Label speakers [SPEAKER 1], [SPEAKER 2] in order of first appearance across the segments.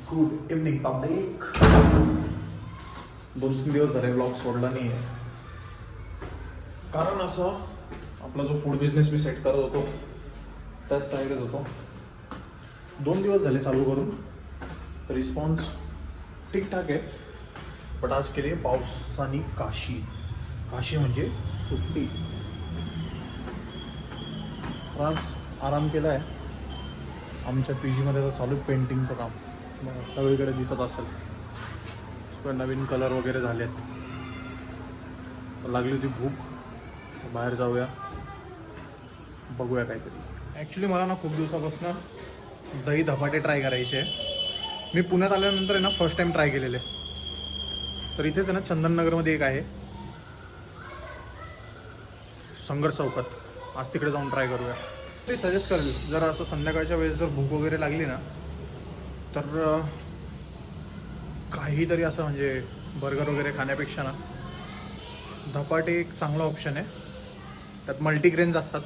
[SPEAKER 1] Good evening public. 2-3 दिवस झाले blog सोडला नाही आहे. कारण असं आपला जो फूड बिझनेस मी सेट करत होतो त्याच तयारीत होतो. 2 दिवस झाले चालू करून. रिस्पॉन्स ठीकठाक आहे. बट आज केली आहे पावसानी काशी. काशी म्हणजे सुट्टी. आज आराम केला आहे. आमच्या पी जीमध्ये तर चालू पेंटिंगचं काम सगळीकडे दिसत असेल. नवीन कलर वगैरे झालेत. लागली होती भूक, बाहेर जाऊया, बघूया काहीतरी. ॲक्च्युली मला ना खूप दिवसापासून दही धपाटे ट्राय करायचे आहे. मी पुण्यात आल्यानंतर आहे ना फर्स्ट टाईम ट्राय केलेले. तर इथेच आहे ना चंदननगरमध्ये एक आहे संघर्ष चौकात. आज तिकडे जाऊन ट्राय करूया. ते सजेस्ट करेल जर असं संध्याकाळच्या वेळेस जर भूक वगैरे लागली ना तर काहीतरी असं म्हणजे बर्गर वगैरे खाण्यापेक्षा ना धपाटे एक चांगला ऑप्शन आहे. त्यात मल्टीग्रेन्स असतात.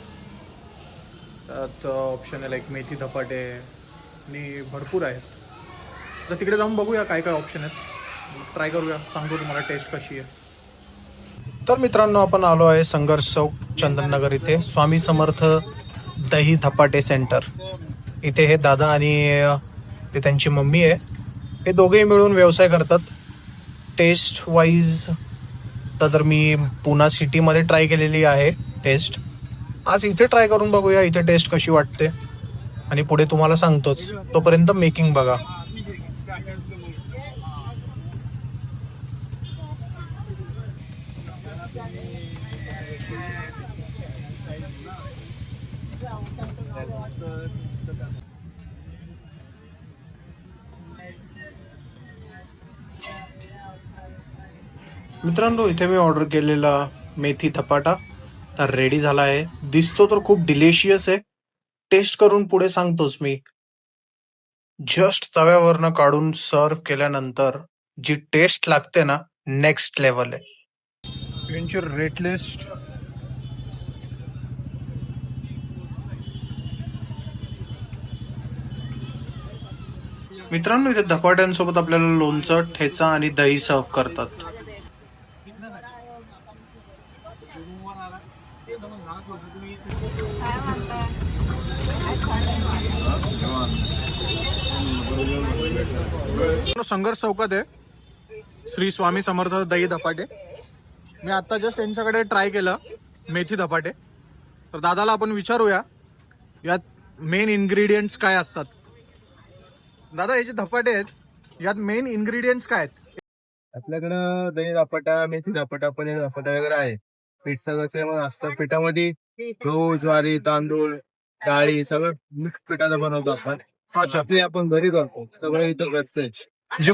[SPEAKER 1] त्यात ऑप्शन आहे लाईक मेथी धपाटे आणि भरपूर आहेत. तर तिकडे जाऊन बघूया काय काय ऑप्शन आहेत. ट्राय करूया, सांगतो तुम्हाला टेस्ट कशी आहे. तर मित्रांनो आपण आलो आहे संघर्ष चौक चंदननगर इथे स्वामी समर्थ दही धपाटे सेंटर. इथे हे दादा आणि ते त्यांची मम्मी आहे. हे दोघेही मिळून व्यवसाय करतात. टेस्ट वाईज तर मी पुणा सिटीमध्ये ट्राय केलेली आहे टेस्ट. आज इथे ट्राय करून बघूया इथे टेस्ट कशी वाटते आणि पुढे तुम्हाला सांगतोच. तोपर्यंत मेकिंग बघा. मित्रांनो इथे मी ऑर्डर केलेला मेथी धपाटा तर रेडी झाला आहे. दिसतो तर खूप डिलिशियस आहे. टेस्ट करून पुढे सांगतोच मी. जस्ट तव्यावरनं काढून सर्व केल्यानंतर जी टेस्ट लागते ना नेक्स्ट लेवल आहे. यांची रेट लिस्ट मित्रांनो इथे धपाट्यांसोबत आपल्याला लोणचं, ठेचा आणि दही सर्व करतात. संघर्ष चौकात आहे श्री स्वामी समर्थ दही धपाटे. मी आता जस्ट यांच्याकडे ट्राय केलं मेथी धपाटे. तर दादाला आपण विचारूया यात मेन इन्ग्रेडियंट्स काय असतात. दादा हे जे धपाटे आहेत यात मेन इन्ग्रेडियंट्स काय आहेत.
[SPEAKER 2] आपल्याकडं दही धपाटा, मेथी धपाटा, पनीर धपाटा वगैरे आहे. पीठ सगळं सेम असतं. पिठामध्ये गहू, ज्वारी, तांदूळ, डाळी सगळं मिक्स पिठाचं बनवतो आपण. चटणी आपण घरी करतो. सगळं इथं घरचं आहे.
[SPEAKER 1] जे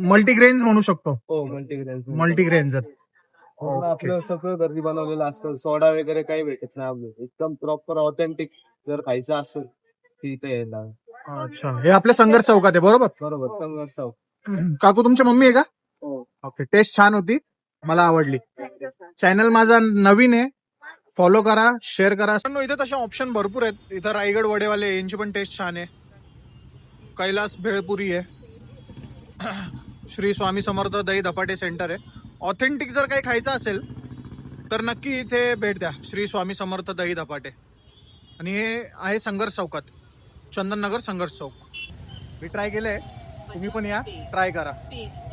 [SPEAKER 1] मल्टीग्रेन्स म्हणू शकतो.
[SPEAKER 2] हो,
[SPEAKER 1] मल्टीग्रेन्स
[SPEAKER 2] आपलं सगळं घरी बनवलेलं असतं. सोडा वगैरे काही भेटत नाही. आपलं एकदम प्रॉपर ऑथेंटिक जर खायचं असेल तर इथे यायला.
[SPEAKER 1] अच्छा, हे आपल्या संघर्ष चौकात आहे बरोबर.
[SPEAKER 2] बरोबर, संघर्ष चौक.
[SPEAKER 1] काकू तुमची मम्मी आहे का.
[SPEAKER 2] हो.
[SPEAKER 1] ओके, टेस्ट छान होती, मला आवडली. चॅनल माझा नवीन आहे, फॉलो करा, शेअर करा. इथे तसे ऑप्शन भरपूर आहेत. इथं रायगड वडेवाले यांची पण टेस्ट छान आहे. कैलास भेळपुरी आहे. श्री स्वामी समर्थ दही धपाटे सेंटर आहे. ऑथेंटिक जर काही खायचं असेल तर नक्की इथे भेट द्या श्री स्वामी समर्थ दही धपाटे. आणि हे आहे संघर्ष चौकात, चंदननगर संघर्ष चौक. मी ट्राय केलंय, तुम्ही पण या ट्राय करा.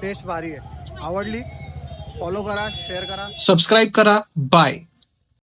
[SPEAKER 1] टेस्ट भारी आहे. आवडली फॉलो करा, शेअर करा, सबस्क्राईब करा. बाय.